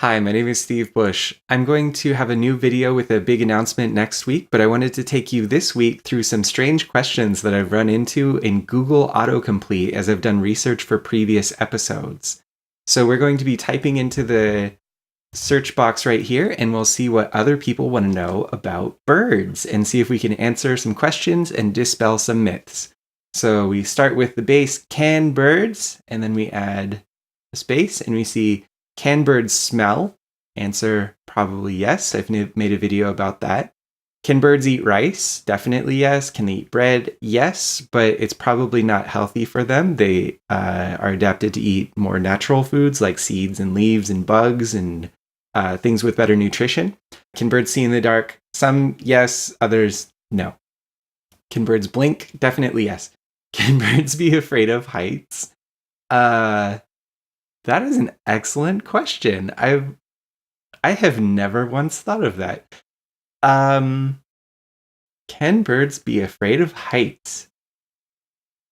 Hi, my name is Steve Bush. I'm going to have a new video with a big announcement next week, but I wanted to take you this week through some strange questions that I've run into in Google Autocomplete as I've done research for previous episodes. So we're going to be typing into the search box right here, and we'll see what other people want to know about birds and see if we can answer some questions and dispel some myths. So we start with the base, can birds? And then we add a space and we see, can birds smell? Answer, probably yes. I've made a video about that. Can birds eat rice? Definitely yes. Can they eat bread? Yes, but it's probably not healthy for them. They are adapted to eat more natural foods like seeds and leaves and bugs and things with better nutrition. Can birds see in the dark? Some yes, others no. Can birds blink? Definitely yes. Can birds be afraid of heights? That is an excellent question. I have never once thought of that. Can birds be afraid of heights?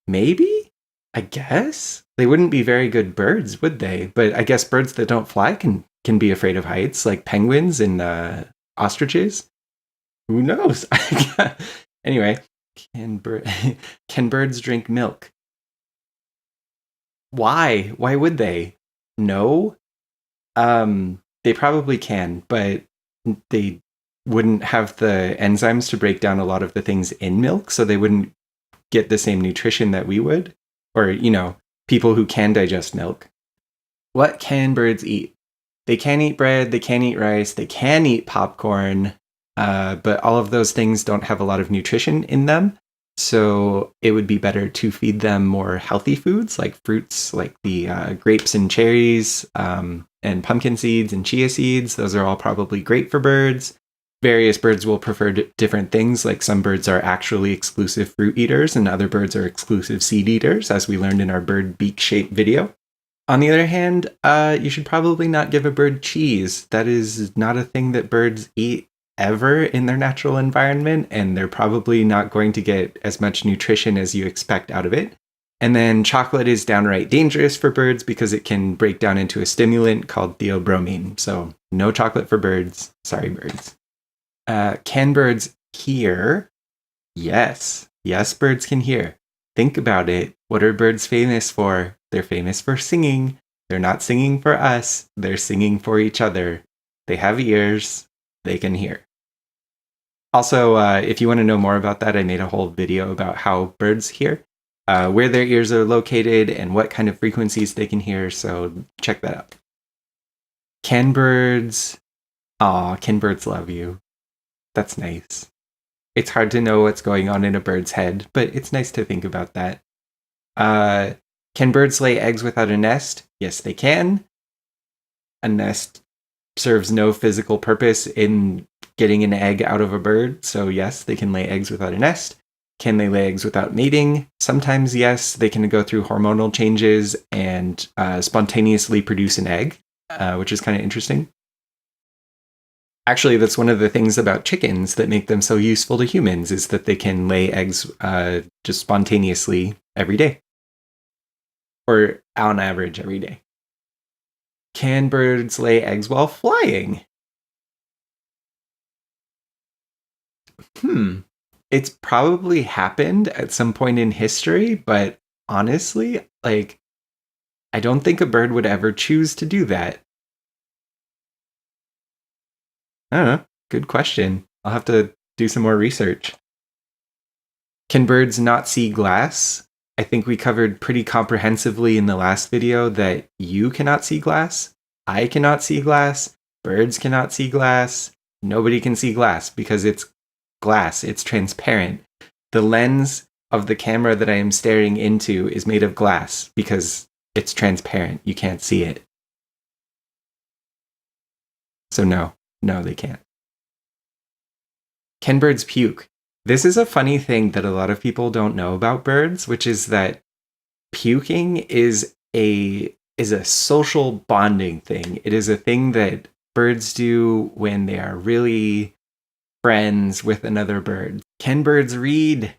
Maybe? I guess. They wouldn't be very good birds, would they? But I guess birds that don't fly can be afraid of heights, like penguins and ostriches. Who knows? Anyway, can birds drink milk? Why? Why would they? No. They probably can, but they wouldn't have the enzymes to break down a lot of the things in milk, so they wouldn't get the same nutrition that we would. Or, people who can digest milk. What can birds eat? They can eat bread, they can eat rice, they can eat popcorn, but all of those things don't have a lot of nutrition in them. So it would be better to feed them more healthy foods like fruits, like the grapes and cherries, and pumpkin seeds and chia seeds. Those are all probably great for birds. Various birds will prefer different things, like some birds are actually exclusive fruit eaters and other birds are exclusive seed eaters, as we learned in our bird beak shape video. On the other hand, you should probably not give a bird cheese. That is not a thing that birds eat ever in their natural environment, and they're probably not going to get as much nutrition as you expect out of it. And then chocolate is downright dangerous for birds because it can break down into a stimulant called theobromine. So no chocolate for birds. Sorry, birds. Can birds hear? Yes. Yes, birds can hear. Think about it. What are birds famous for? They're famous for singing. They're not singing for us. They're singing for each other. They have ears. They can hear. Also, if you want to know more about that, I made a whole video about how birds hear, where their ears are located, and what kind of frequencies they can hear, so check that out. Can birds love you? That's nice. It's hard to know what's going on in a bird's head, but it's nice to think about that. Can birds lay eggs without a nest? Yes, they can. A nest serves no physical purpose in getting an egg out of a bird, so yes, they can lay eggs without a nest. Can they lay eggs without mating? Sometimes yes, they can go through hormonal changes and spontaneously produce an egg, which is kind of interesting. Actually, that's one of the things about chickens that make them so useful to humans, is that they can lay eggs just spontaneously every day. Or on average every day. Can birds lay eggs while flying? It's probably happened at some point in history, but honestly, I don't think a bird would ever choose to do that. I don't know. Good question. I'll have to do some more research. Can birds not see glass? I think we covered pretty comprehensively in the last video that you cannot see glass, I cannot see glass, birds cannot see glass, nobody can see glass because it's glass, it's transparent. The lens of the camera that I am staring into is made of glass because it's transparent, you can't see it. So no, they can't. Can birds puke? This is a funny thing that a lot of people don't know about birds, which is that puking is a social bonding thing. It is a thing that birds do when they are really friends with another bird. Can birds read?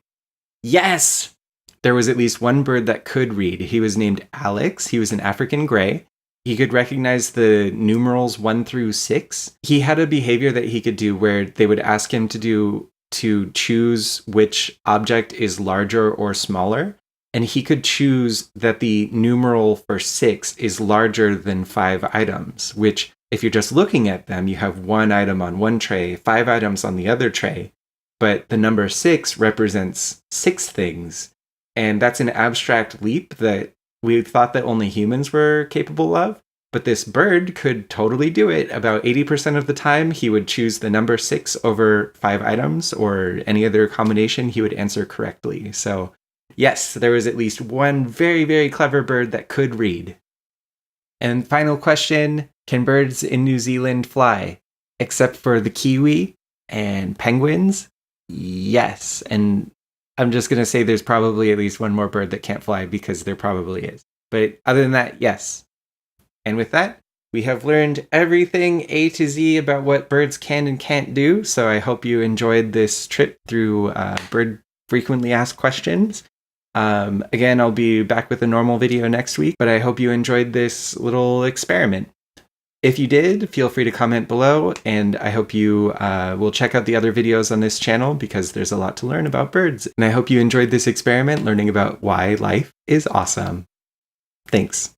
Yes! There was at least one bird that could read. He was named Alex. He was an African gray. He could recognize the numerals 1 through 6. He had a behavior that he could do where they would ask him to choose which object is larger or smaller. And he could choose that the numeral for 6 is larger than 5 items, which if you're just looking at them, you have 1 item on one tray, 5 items on the other tray. But the number 6 represents 6 things. And that's an abstract leap that we thought that only humans were capable of. But this bird could totally do it. About 80% of the time, he would choose the number 6 over 5 items, or any other combination he would answer correctly. So yes, there was at least one very, very clever bird that could read. And final question, can birds in New Zealand fly? Except for the kiwi and penguins? Yes. And I'm just going to say there's probably at least one more bird that can't fly, because there probably is. But other than that, yes. And with that, we have learned everything A to Z about what birds can and can't do. So I hope you enjoyed this trip through bird frequently asked questions. Again, I'll be back with a normal video next week, but I hope you enjoyed this little experiment. If you did, feel free to comment below, and I hope you will check out the other videos on this channel, because there's a lot to learn about birds. And I hope you enjoyed this experiment, learning about why life is awesome. Thanks.